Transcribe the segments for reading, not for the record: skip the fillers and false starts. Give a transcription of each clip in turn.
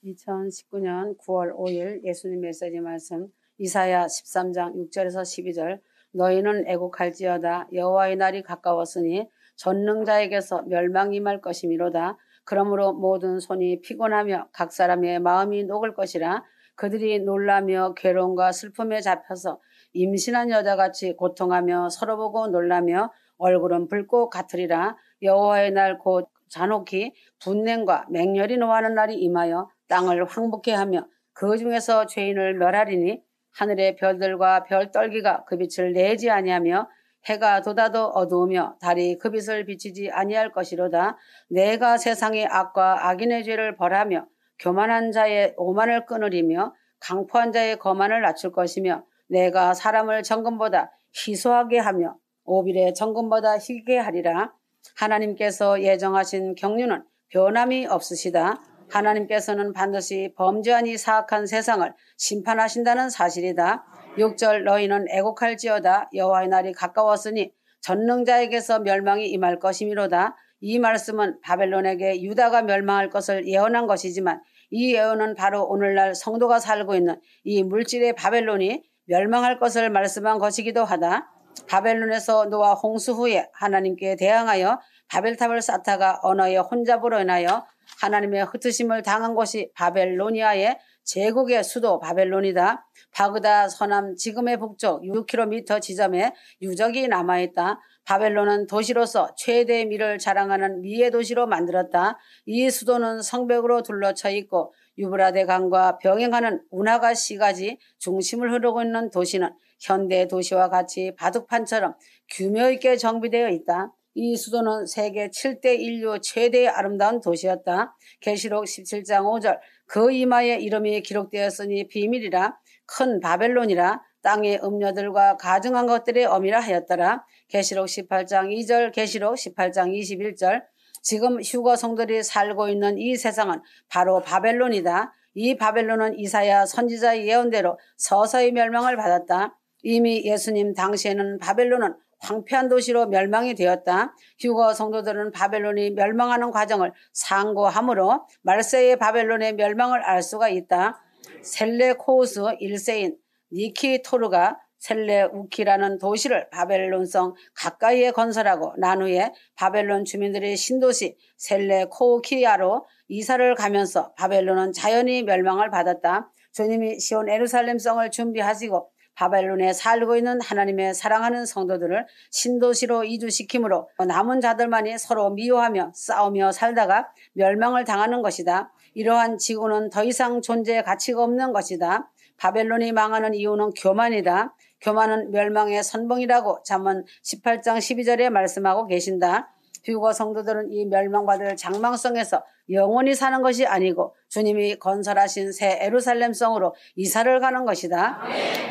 2019년 9월 5일 예수님 메시지 말씀 이사야 13장 6절에서 12절 너희는 애곡할지어다 여호와의 날이 가까웠으니 전능자에게서 멸망이 임할 것이미로다. 그러므로 모든 손이 피곤하며 각 사람의 마음이 녹을 것이라. 그들이 놀라며 괴로움과 슬픔에 잡혀서 임신한 여자같이 고통하며 서로 보고 놀라며 얼굴은 불꽃 같으리라. 여호와의 날 곧 잔혹히 분냄과 맹렬히 노하는 날이 임하여 땅을 황복케 하며 그 중에서 죄인을 멸하리니 하늘의 별들과 별떨기가 그 빛을 내지 아니하며 해가 돋아도 어두우며 달이 그 빛을 비치지 아니할 것이로다. 내가 세상의 악과 악인의 죄를 벌하며 교만한 자의 오만을 끊으리며 강포한 자의 거만을 낮출 것이며 내가 사람을 정금보다 희소하게 하며 오빌의 정금보다 희게 하리라. 하나님께서 예정하신 경륜은 변함이 없으시다. 하나님께서는 반드시 범죄하니 사악한 세상을 심판하신다는 사실이다. 6절 너희는 애곡할지어다 여호와의 날이 가까웠으니 전능자에게서 멸망이 임할 것이미로다. 이 말씀은 바벨론에게 유다가 멸망할 것을 예언한 것이지만 이 예언은 바로 오늘날 성도가 살고 있는 이 물질의 바벨론이 멸망할 것을 말씀한 것이기도 하다. 바벨론에서 노아 홍수 후에 하나님께 대항하여 바벨탑을 쌓다가 언어의 혼잡으로 인하여 하나님의 흩으심을 당한 곳이 바벨로니아의 제국의 수도 바벨론이다. 바그다 서남 지금의 북쪽 6km 지점에 유적이 남아있다. 바벨론은 도시로서 최대의 미를 자랑하는 미의 도시로 만들었다. 이 수도는 성벽으로 둘러쳐 있고 유브라데 강과 병행하는 운하가 시가지 중심을 흐르고 있는 도시는 현대 도시와 같이 바둑판처럼 규모 있게 정비되어 있다. 이 수도는 세계 7대 인류 최대의 아름다운 도시였다. 계시록 17장 5절 그 이마에 이름이 기록되었으니 비밀이라 큰 바벨론이라 땅의 음녀들과 가증한 것들의 어미라 하였더라. 계시록 18장 2절 계시록 18장 21절 지금 휴거 성도들이 살고 있는 이 세상은 바로 바벨론이다. 이 바벨론은 이사야 선지자의 예언대로 서서히 멸망을 받았다. 이미 예수님 당시에는 바벨론은 황폐한 도시로 멸망이 되었다. 휴거 성도들은 바벨론이 멸망하는 과정을 상고하므로 말세의 바벨론의 멸망을 알 수가 있다. 셀레코우스 1세인 니키토르가 셀레우키라는 도시를 바벨론성 가까이에 건설하고 난 후에 바벨론 주민들이 신도시 셀레코우키아로 이사를 가면서 바벨론은 자연히 멸망을 받았다. 주님이 시온 예루살렘성을 준비하시고 바벨론에 살고 있는 하나님의 사랑하는 성도들을 신도시로 이주시키므로 남은 자들만이 서로 미워하며 싸우며 살다가 멸망을 당하는 것이다. 이러한 지구는 더 이상 존재의 가치가 없는 것이다. 바벨론이 망하는 이유는 교만이다. 교만은 멸망의 선봉이라고 잠언 18장 12절에 말씀하고 계신다. 휴거 성도들은 이 멸망받을 장망성에서 영원히 사는 것이 아니고 주님이 건설하신 새 예루살렘성으로 이사를 가는 것이다.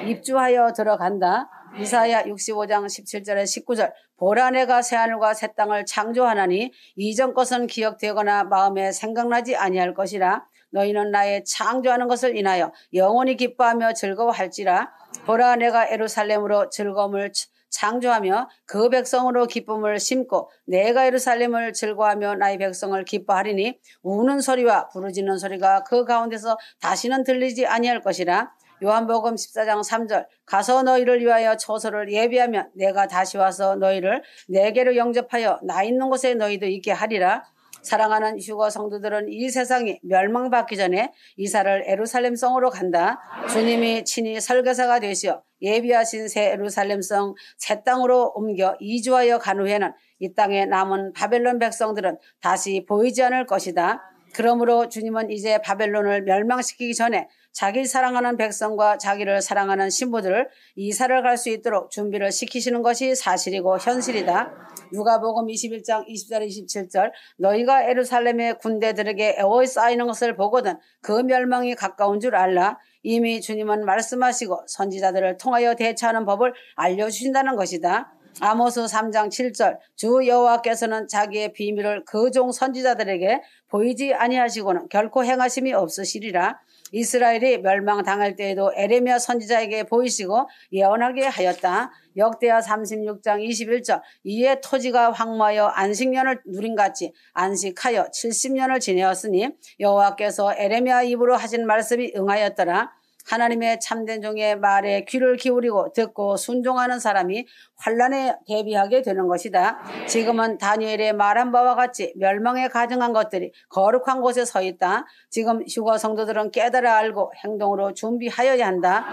입주하여 들어간다. 이사야 65장 17절에 19절 보라 내가 새하늘과 새 땅을 창조하나니 이전 것은 기억되거나 마음에 생각나지 아니할 것이라. 너희는 나의 창조하는 것을 인하여 영원히 기뻐하며 즐거워할지라. 보라 내가 예루살렘으로 즐거움을 창조하며 그 백성으로 기쁨을 심고 내가 예루살렘을 즐거워하며 나의 백성을 기뻐하리니 우는 소리와 부르짖는 소리가 그 가운데서 다시는 들리지 아니할 것이라. 요한복음 14장 3절 가서 너희를 위하여 처소를 예비하면 내가 다시 와서 너희를 내게로 영접하여 나 있는 곳에 너희도 있게 하리라. 사랑하는 휴거 성도들은 이 세상이 멸망받기 전에 이사를 예루살렘성으로 간다. 주님이 친히 설계사가 되시어 예비하신 새 예루살렘성 새 땅으로 옮겨 이주하여 간 후에는 이 땅에 남은 바벨론 백성들은 다시 보이지 않을 것이다. 그러므로 주님은 이제 바벨론을 멸망시키기 전에 자기 사랑하는 백성과 자기를 사랑하는 신부들을 이사를 갈 수 있도록 준비를 시키시는 것이 사실이고 현실이다. 누가복음 21장 20절 27절 너희가 예루살렘의 군대들에게 애워이 쌓이는 것을 보거든 그 멸망이 가까운 줄 알라. 이미 주님은 말씀하시고 선지자들을 통하여 대처하는 법을 알려주신다는 것이다. 아모스 3장 7절 주 여호와께서는 자기의 비밀을 그 종 선지자들에게 보이지 아니하시고는 결코 행하심이 없으시리라. 이스라엘이 멸망당할 때에도 에레미야 선지자에게 보이시고 예언하게 하였다. 역대하 36장 21절 이에 토지가 황무하여 안식년을 누린같이 안식하여 70년을 지내었으니 여호와께서 에레미야 입으로 하신 말씀이 응하였더라. 하나님의 참된 종의 말에 귀를 기울이고 듣고 순종하는 사람이 환난에 대비하게 되는 것이다. 지금은 다니엘의 말한 바와 같이 멸망에 가증한 것들이 거룩한 곳에 서 있다. 지금 휴거 성도들은 깨달아 알고 행동으로 준비하여야 한다.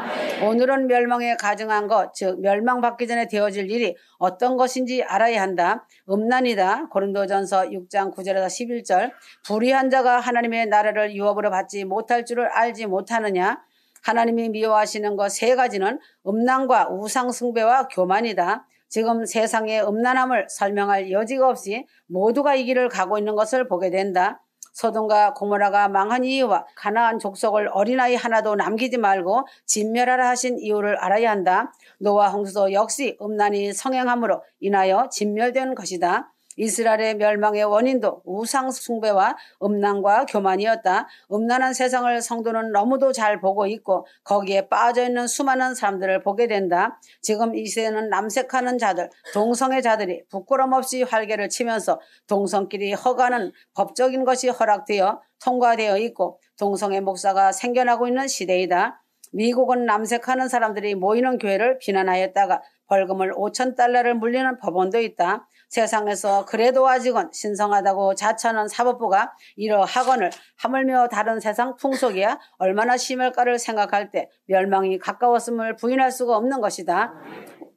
오늘은 멸망에 가증한 것, 즉 멸망받기 전에 되어질 일이 어떤 것인지 알아야 한다. 음란이다. 고린도전서 6장 9절에서 11절 불의한 자가 하나님의 나라를 유업으로 받지 못할 줄을 알지 못하느냐. 하나님이 미워하시는 것 세 가지는 음란과 우상 숭배와 교만이다. 지금 세상의 음란함을 설명할 여지가 없이 모두가 이 길을 가고 있는 것을 보게 된다. 소돔과 고모라가 망한 이유와 가나안 족속을 어린아이 하나도 남기지 말고 진멸하라 하신 이유를 알아야 한다. 노아 홍수도 역시 음란이 성행함으로 인하여 진멸된 것이다. 이스라엘의 멸망의 원인도 우상 숭배와 음란과 교만이었다. 음란한 세상을 성도는 너무도 잘 보고 있고 거기에 빠져있는 수많은 사람들을 보게 된다. 지금 이 시대는 남색하는 자들, 동성애 자들이 부끄럼 없이 활개를 치면서 동성끼리 허가는 법적인 것이 허락되어 통과되어 있고 동성애 목사가 생겨나고 있는 시대이다. 미국은 남색하는 사람들이 모이는 교회를 비난하였다가 벌금을 5,000달러를 물리는 법원도 있다. 세상에서 그래도 아직은 신성하다고 자처하는 사법부가 이러 학원을 하물며 다른 세상 풍속이야 얼마나 심할까를 생각할 때 멸망이 가까웠음을 부인할 수가 없는 것이다.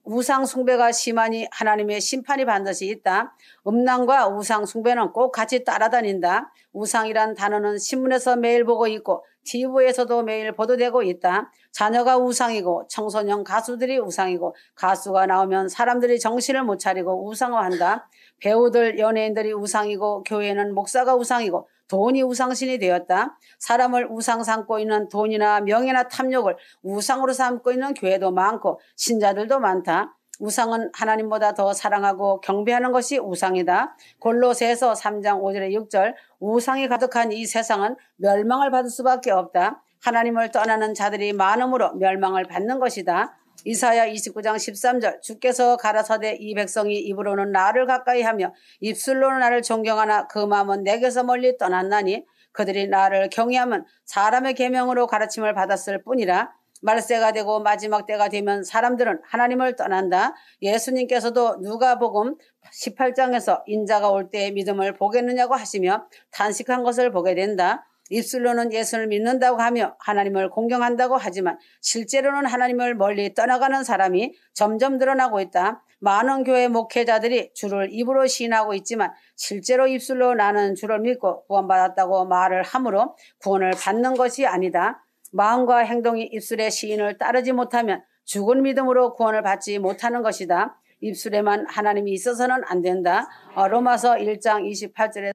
우상 숭배가 심하니 하나님의 심판이 반드시 있다. 음란과 우상 숭배는 꼭 같이 따라다닌다. 우상이란 단어는 신문에서 매일 보고 있고 TV에서도 매일 보도되고 있다. 자녀가 우상이고 청소년 가수들이 우상이고 가수가 나오면 사람들이 정신을 못 차리고 우상화한다. 배우들 연예인들이 우상이고 교회는 목사가 우상이고 돈이 우상신이 되었다. 사람을 우상 삼고 있는 돈이나 명예나 탐욕을 우상으로 삼고 있는 교회도 많고 신자들도 많다. 우상은 하나님보다 더 사랑하고 경배하는 것이 우상이다. 골로새서 3장 5절에 6절 우상이 가득한 이 세상은 멸망을 받을 수밖에 없다. 하나님을 떠나는 자들이 많음으로 멸망을 받는 것이다. 이사야 29장 13절 주께서 가라사대 이 백성이 입으로는 나를 가까이 하며 입술로는 나를 존경하나 그 마음은 내게서 멀리 떠났나니 그들이 나를 경외하면 사람의 계명으로 가르침을 받았을 뿐이라. 말세가 되고 마지막 때가 되면 사람들은 하나님을 떠난다. 예수님께서도 누가복음 18장에서 인자가 올 때의 믿음을 보겠느냐고 하시며 탄식한 것을 보게 된다. 입술로는 예수를 믿는다고 하며 하나님을 공경한다고 하지만 실제로는 하나님을 멀리 떠나가는 사람이 점점 늘어나고 있다. 많은 교회 목회자들이 주를 입으로 시인하고 있지만 실제로 입술로 나는 주를 믿고 구원받았다고 말을 함으로 구원을 받는 것이 아니다. 마음과 행동이 입술의 시인을 따르지 못하면 죽은 믿음으로 구원을 받지 못하는 것이다. 입술에만 하나님이 있어서는 안 된다. 로마서 1장 28절에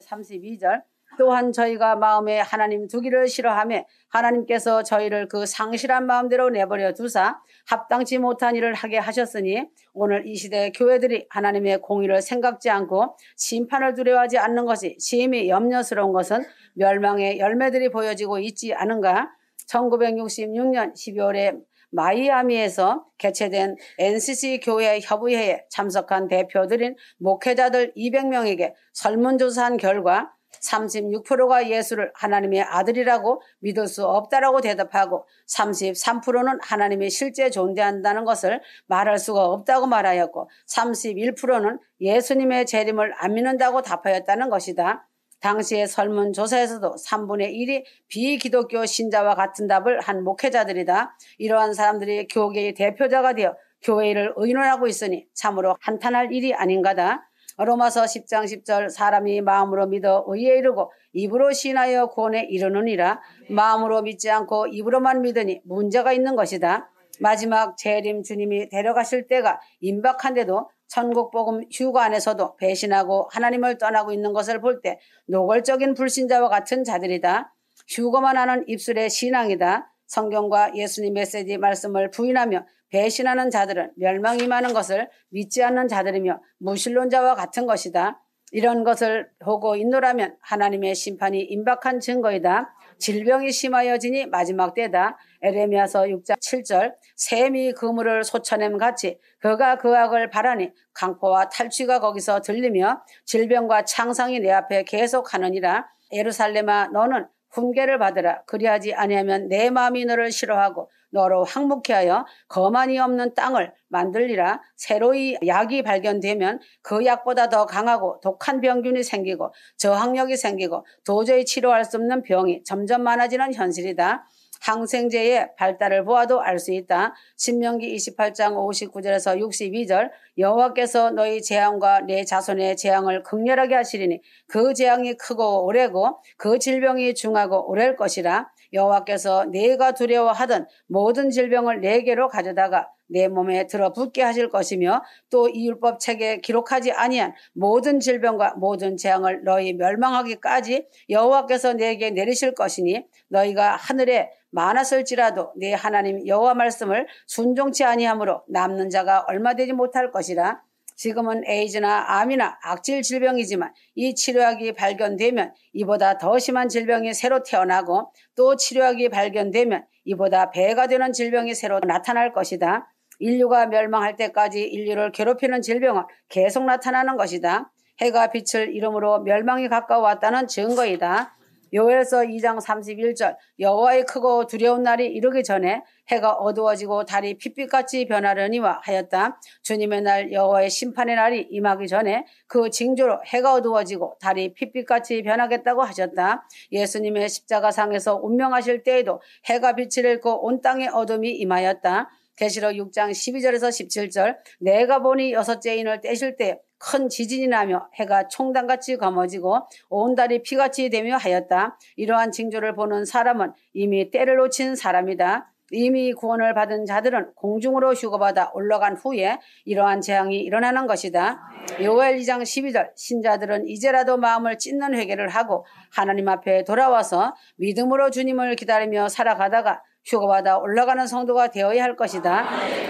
32절 또한 저희가 마음에 하나님 두기를 싫어하며 하나님께서 저희를 그 상실한 마음대로 내버려 두사 합당치 못한 일을 하게 하셨으니 오늘 이 시대 교회들이 하나님의 공의를 생각지 않고 심판을 두려워하지 않는 것이 심히 염려스러운 것은 멸망의 열매들이 보여지고 있지 않은가. 1966년 12월에 마이애미에서 개최된 NCC 교회 협의회에 참석한 대표들인 목회자들 200명에게 설문조사한 결과 36%가 예수를 하나님의 아들이라고 믿을 수 없다라고 대답하고 33%는 하나님이 실제 존재한다는 것을 말할 수가 없다고 말하였고 31%는 예수님의 재림을 안 믿는다고 답하였다는 것이다. 당시의 설문조사에서도 3분의 1이 비기독교 신자와 같은 답을 한 목회자들이다. 이러한 사람들이 교계의 대표자가 되어 교회를 의논하고 있으니 참으로 한탄할 일이 아닌가다. 로마서 10장 10절 사람이 마음으로 믿어 의에 이르고 입으로 신하여 구원에 이르느니라. 마음으로 믿지 않고 입으로만 믿으니 문제가 있는 것이다. 마지막 재림 주님이 데려가실 때가 임박한데도 천국복음 휴거 안에서도 배신하고 하나님을 떠나고 있는 것을 볼 때 노골적인 불신자와 같은 자들이다. 휴거만 하는 입술의 신앙이다. 성경과 예수님 메시지 말씀을 부인하며 배신하는 자들은 멸망이 임하는 것을 믿지 않는 자들이며 무신론자와 같은 것이다. 이런 것을 보고 있노라면 하나님의 심판이 임박한 증거이다. 질병이 심하여지니 마지막 때다. 에레미야서 6장 7절 샘이 그물을 솟아냄 같이 그가 그 악을 바라니 강포와 탈취가 거기서 들리며 질병과 창상이 내 앞에 계속하느니라. 예루살렘아 너는 훈계를 받으라. 그리하지 아니하면 내 마음이 너를 싫어하고 너로 항목케 하여 거만이 없는 땅을 만들리라. 새로이 약이 발견되면 그 약보다 더 강하고 독한 병균이 생기고 저항력이 생기고 도저히 치료할 수 없는 병이 점점 많아지는 현실이다. 항생제의 발달을 보아도 알 수 있다. 신명기 28장 59절에서 62절 여호와께서 너희 재앙과 내 자손의 재앙을 극렬하게 하시리니 그 재앙이 크고 오래고 그 질병이 중하고 오래일 것이라. 여호와께서 내가 두려워하던 모든 질병을 내게로 가져다가 내 몸에 들어붙게 하실 것이며 또 이 율법 책에 기록하지 아니한 모든 질병과 모든 재앙을 너희 멸망하기까지 여호와께서 내게 내리실 것이니 너희가 하늘에 많았을지라도 내 하나님 여호와 말씀을 순종치 아니하므로 남는 자가 얼마 되지 못할 것이라. 지금은 에이즈나 암이나 악질 질병이지만 이 치료약이 발견되면 이보다 더 심한 질병이 새로 태어나고 또 치료약이 발견되면 이보다 배가 되는 질병이 새로 나타날 것이다. 인류가 멸망할 때까지 인류를 괴롭히는 질병은 계속 나타나는 것이다. 해가 빛을 잃음으로 멸망이 가까워왔다는 증거이다. 요엘서 2장 31절 여호와의 크고 두려운 날이 이르기 전에 해가 어두워지고 달이 핏빛같이 변하려니와 하였다. 주님의 날 여호와의 심판의 날이 임하기 전에 그 징조로 해가 어두워지고 달이 핏빛같이 변하겠다고 하셨다. 예수님의 십자가상에서 운명하실 때에도 해가 빛을 잃고 온 땅에 어둠이 임하였다. 계시록 6장 12절에서 17절 내가 보니 여섯째 인을 떼실 때 큰 지진이 나며 해가 총단같이 검어지고 온 달이 피같이 되며 하였다. 이러한 징조를 보는 사람은 이미 때를 놓친 사람이다. 이미 구원을 받은 자들은 공중으로 휴거받아 올라간 후에 이러한 재앙이 일어나는 것이다. 요엘 2장 12절 신자들은 이제라도 마음을 찢는 회개를 하고 하나님 앞에 돌아와서 믿음으로 주님을 기다리며 살아가다가 휴거받아 올라가는 성도가 되어야 할 것이다.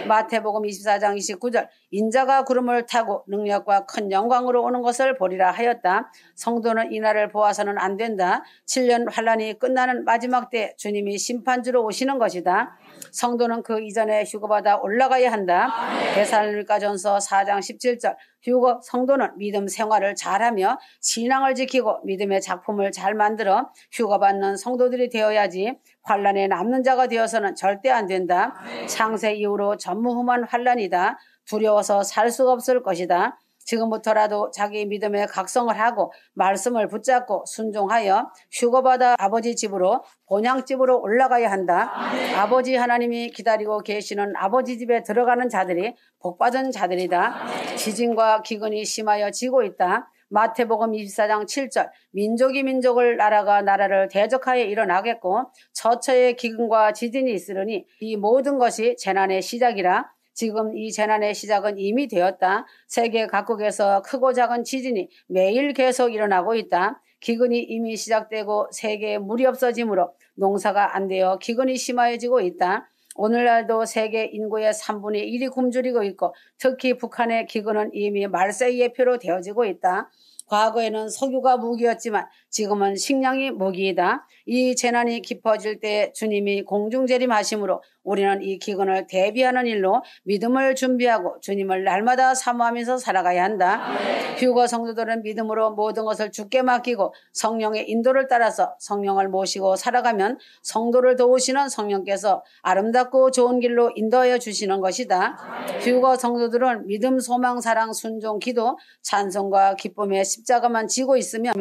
마태복음 24장 29절 인자가 구름을 타고 능력과 큰 영광으로 오는 것을 보리라 하였다. 성도는 이 날을 보아서는 안 된다. 7년 환란이 끝나는 마지막 때 주님이 심판주로 오시는 것이다. 성도는 그 이전에 휴거받아 올라가야 한다. 데살로니가전서 4장 17절 휴거 성도는 믿음 생활을 잘하며 신앙을 지키고 믿음의 작품을 잘 만들어 휴거받는 성도들이 되어야지 환란에 남는 자가 되어서는 절대 안 된다. 창세 이후로 전무후무한 환란이다. 두려워서 살 수가 없을 것이다. 지금부터라도 자기 믿음에 각성을 하고 말씀을 붙잡고 순종하여 휴거받아 아버지 집으로 본향집으로 올라가야 한다. 아버지 하나님이 기다리고 계시는 아버지 집에 들어가는 자들이 복받은 자들이다. 지진과 기근이 심하여 지고 있다. 마태복음 24장 7절 민족이 민족을 나라가 나라를 대적하여 일어나겠고 처처의 기근과 지진이 있으려니 이 모든 것이 재난의 시작이라. 지금 이 재난의 시작은 이미 되었다. 세계 각국에서 크고 작은 지진이 매일 계속 일어나고 있다. 기근이 이미 시작되고 세계에 물이 없어지므로 농사가 안 되어 기근이 심해지고 있다. 오늘날도 세계 인구의 3분의 1이 굶주리고 있고 특히 북한의 기근은 이미 말세의 예표로 되어지고 있다. 과거에는 석유가 무기였지만 지금은 식량이 무기이다. 이 재난이 깊어질 때 주님이 공중재림하심으로 우리는 이 기근을 대비하는 일로 믿음을 준비하고 주님을 날마다 사모하면서 살아가야 한다. 휴거 성도들은 믿음으로 모든 것을 주께 맡기고 성령의 인도를 따라서 성령을 모시고 살아가면 성도를 도우시는 성령께서 아름답고 좋은 길로 인도하여 주시는 것이다. 휴거 성도들은 믿음, 소망, 사랑, 순종, 기도, 찬송과 기쁨의 십자가만 지고 있으면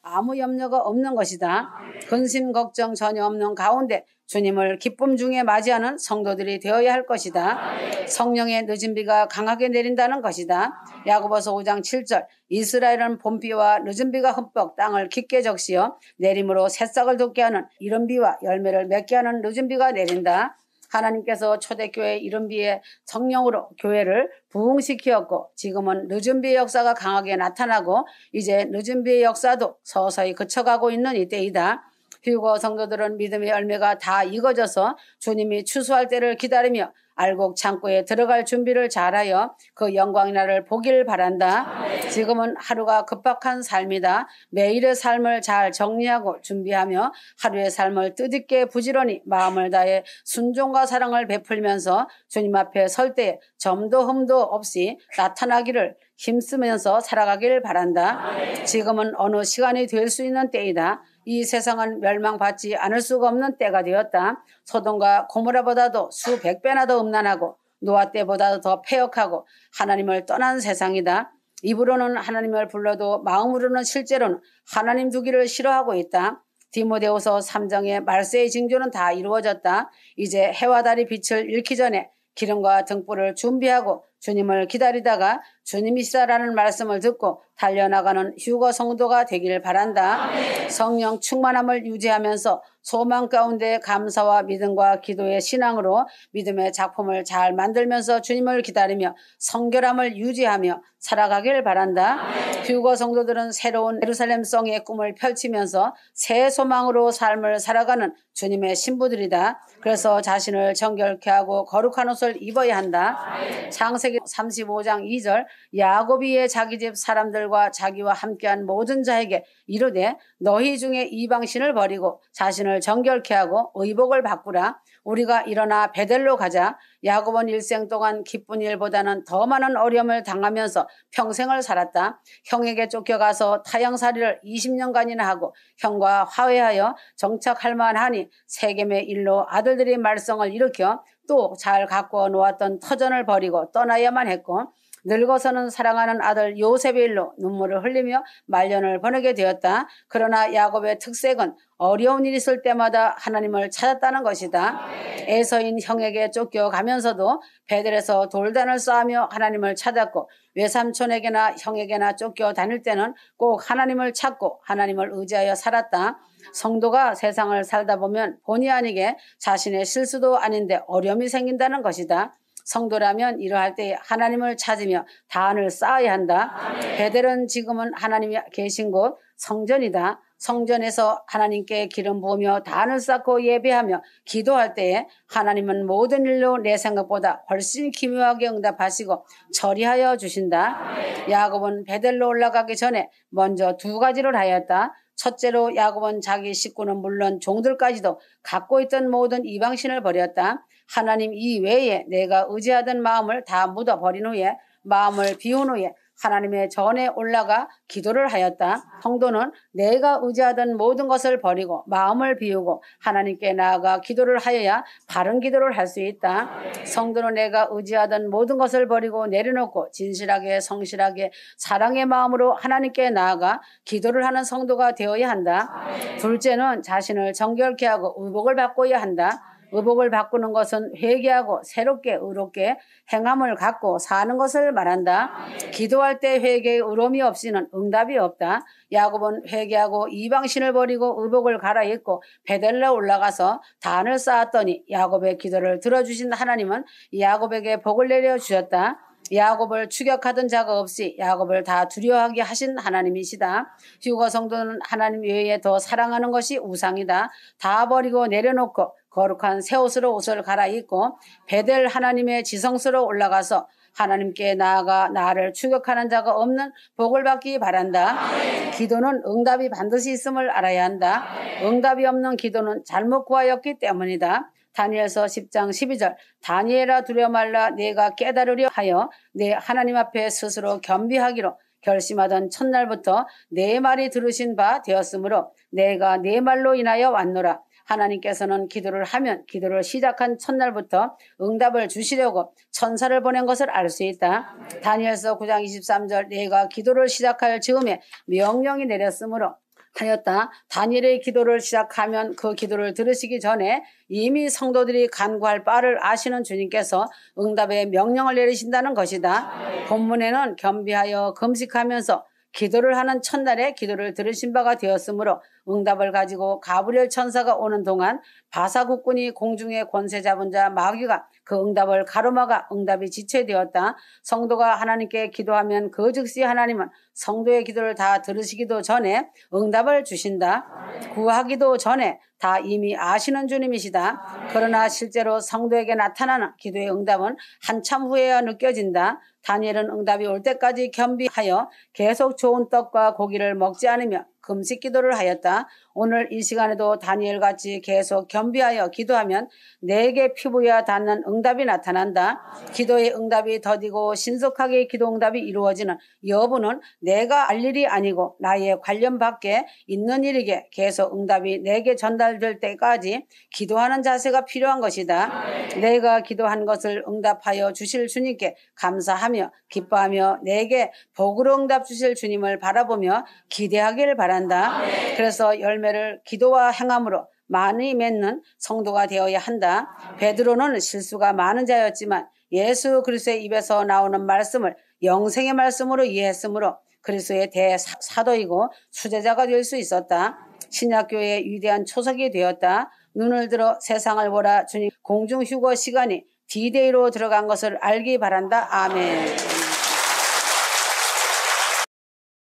아무 염려가 없는 것이다. 근심 걱정 전혀 없는 가운데 주님을 기쁨 중에 맞이하는 성도들이 되어야 할 것이다. 성령의 늦은 비가 강하게 내린다는 것이다. 야고보서 5장 7절 이스라엘은 봄비와 늦은 비가 흠뻑 땅을 깊게 적시어 내림으로 새싹을 돋게 하는 이른 비와 열매를 맺게 하는 늦은 비가 내린다. 하나님께서 초대교회 이른 비의 성령으로 교회를 부흥시키었고 지금은 늦은 비의 역사가 강하게 나타나고 이제 늦은 비의 역사도 서서히 그쳐가고 있는 이때이다. 휴거 성도들은 믿음의 열매가 다 익어져서 주님이 추수할 때를 기다리며 알곡 창고에 들어갈 준비를 잘하여 그 영광의 날을 보길 바란다. 지금은 하루가 급박한 삶이다. 매일의 삶을 잘 정리하고 준비하며 하루의 삶을 뜻있게 부지런히 마음을 다해 순종과 사랑을 베풀면서 주님 앞에 설 때 점도 흠도 없이 나타나기를 힘쓰면서 살아가길 바란다. 지금은 어느 시간이 될 수 있는 때이다. 이 세상은 멸망받지 않을 수가 없는 때가 되었다. 소돔과 고모라보다도 수백 배나 더 음란하고 노아 때보다도 더 패역하고 하나님을 떠난 세상이다. 입으로는 하나님을 불러도 마음으로는 실제로는 하나님 두기를 싫어하고 있다. 디모데후서 3장의 말세의 징조는 다 이루어졌다. 이제 해와 달이 빛을 잃기 전에 기름과 등불을 준비하고 주님을 기다리다가 주님이시라라는 말씀을 듣고 달려나가는 휴거 성도가 되기를 바란다. 성령 충만함을 유지하면서 소망 가운데 감사와 믿음과 기도의 신앙으로 믿음의 작품을 잘 만들면서 주님을 기다리며 성결함을 유지하며 살아가길 바란다. 휴거 성도들은 새로운 예루살렘성의 꿈을 펼치면서 새 소망으로 삶을 살아가는 주님의 신부들이다. 그래서 자신을 정결케 하고 거룩한 옷을 입어야 한다. 창세기 35장 2절 야곱이 자기 집 사람들과 자기와 함께한 모든 자에게 이르되 너희 중에 이방신을 버리고 자신을 정결케 하고 의복을 바꾸라. 우리가 일어나 베델로 가자. 야곱은 일생 동안 기쁜 일보다는 더 많은 어려움을 당하면서 평생을 살았다. 형에게 쫓겨가서 타향살이를 20년간이나 하고 형과 화해하여 정착할 만하니 세겜의 일로 아들들이 말썽을 일으켜 또 잘 가꾸어 놓았던 터전을 버리고 떠나야만 했고 늙어서는 사랑하는 아들 요셉의 일로 눈물을 흘리며 말년을 보내게 되었다. 그러나 야곱의 특색은 어려운 일이 있을 때마다 하나님을 찾았다는 것이다. 에서인 형에게 쫓겨가면서도 베델에서 돌단을 쌓으며 하나님을 찾았고 외삼촌에게나 형에게나 쫓겨 다닐 때는 꼭 하나님을 찾고 하나님을 의지하여 살았다. 성도가 세상을 살다 보면 본의 아니게 자신의 실수도 아닌데 어려움이 생긴다는 것이다. 성도라면 이러할 때 하나님을 찾으며 단을 쌓아야 한다. 베델은 지금은 하나님이 계신 곳 성전이다. 성전에서 하나님께 기름 부으며 단을 쌓고 예배하며 기도할 때에 하나님은 모든 일로 내 생각보다 훨씬 기묘하게 응답하시고 처리하여 주신다. 야곱은 베델로 올라가기 전에 먼저 두 가지를 하였다. 첫째로 야곱은 자기 식구는 물론 종들까지도 갖고 있던 모든 이방신을 버렸다. 하나님 이외에 내가 의지하던 마음을 다 묻어버린 후에 마음을 비운 후에 하나님의 전에 올라가 기도를 하였다. 성도는 내가 의지하던 모든 것을 버리고 마음을 비우고 하나님께 나아가 기도를 하여야 바른 기도를 할 수 있다. 성도는 내가 의지하던 모든 것을 버리고 내려놓고 진실하게 성실하게 사랑의 마음으로 하나님께 나아가 기도를 하는 성도가 되어야 한다. 둘째는 자신을 정결케 하고 의복을 바꿔야 한다. 의복을 바꾸는 것은 회개하고 새롭게 의롭게 행함을 갖고 사는 것을 말한다. 기도할 때 회개의 의로움이 없이는 응답이 없다. 야곱은 회개하고 이방신을 버리고 의복을 갈아입고 베델로 올라가서 단을 쌓았더니 야곱의 기도를 들어주신 하나님은 야곱에게 복을 내려주셨다. 야곱을 추격하던 자가 없이 야곱을 다 두려워하게 하신 하나님이시다. 휴거 성도는 하나님 외에 더 사랑하는 것이 우상이다. 다 버리고 내려놓고 거룩한 새 옷으로 옷을 갈아입고 베델 하나님의 지성소로 올라가서 하나님께 나아가 나를 추격하는 자가 없는 복을 받기 바란다. 기도는 응답이 반드시 있음을 알아야 한다. 응답이 없는 기도는 잘못 구하였기 때문이다. 다니엘서 10장 12절 다니엘아 두려워 말라 내가 깨달으려 하여 내 하나님 앞에 스스로 겸비하기로 결심하던 첫날부터 내 말이 들으신 바 되었으므로 내가 내 말로 인하여 왔노라. 하나님께서는 기도를 하면 기도를 시작한 첫날부터 응답을 주시려고 천사를 보낸 것을 알 수 있다. 다니엘서 9장 23절 내가 기도를 시작할 즈음에 명령이 내렸으므로 하였다. 다니엘의 기도를 시작하면 그 기도를 들으시기 전에 이미 성도들이 간구할 바를 아시는 주님께서 응답의 명령을 내리신다는 것이다. 본문에는 겸비하여 금식하면서 기도를 하는 첫날에 기도를 들으신 바가 되었으므로 응답을 가지고 가브리엘 천사가 오는 동안 바사 국군이 공중에 권세 잡은 자 마귀가 그 응답을 가로막아 응답이 지체되었다. 성도가 하나님께 기도하면 그 즉시 하나님은 성도의 기도를 다 들으시기도 전에 응답을 주신다. 구하기도 전에 다 이미 아시는 주님이시다. 그러나 실제로 성도에게 나타나는 기도의 응답은 한참 후에야 느껴진다. 다니엘은 응답이 올 때까지 겸비하여 계속 좋은 떡과 고기를 먹지 않으며 금식 기도를 하였다. 오늘 이 시간에도 다니엘같이 계속 겸비하여 기도하면 내게 피부에 닿는 응답이 나타난다. 기도의 응답이 더디고 신속하게 기도 응답이 이루어지는 여부는 내가 알 일이 아니고 나의 관련 밖에 있는 일이기에 계속 응답이 내게 전달될 때까지 기도하는 자세가 필요한 것이다. 내가 기도한 것을 응답하여 주실 주님께 감사하며 기뻐하며 내게 복으로 응답 주실 주님을 바라보며 기대하기를 바란다. 그래서 열매를 기도와 행함으로 많이 맺는 성도가 되어야 한다. 베드로는 실수가 많은 자였지만 예수 그리스도의 입에서 나오는 말씀을 영생의 말씀으로 이해했으므로 그리스도의 대사도이고 수제자가 될 수 있었다. 신약교회의 위대한 초석이 되었다. 눈을 들어 세상을 보라. 주님 공중휴거 시간이 D-Day로 들어간 것을 알기 바란다. 아멘.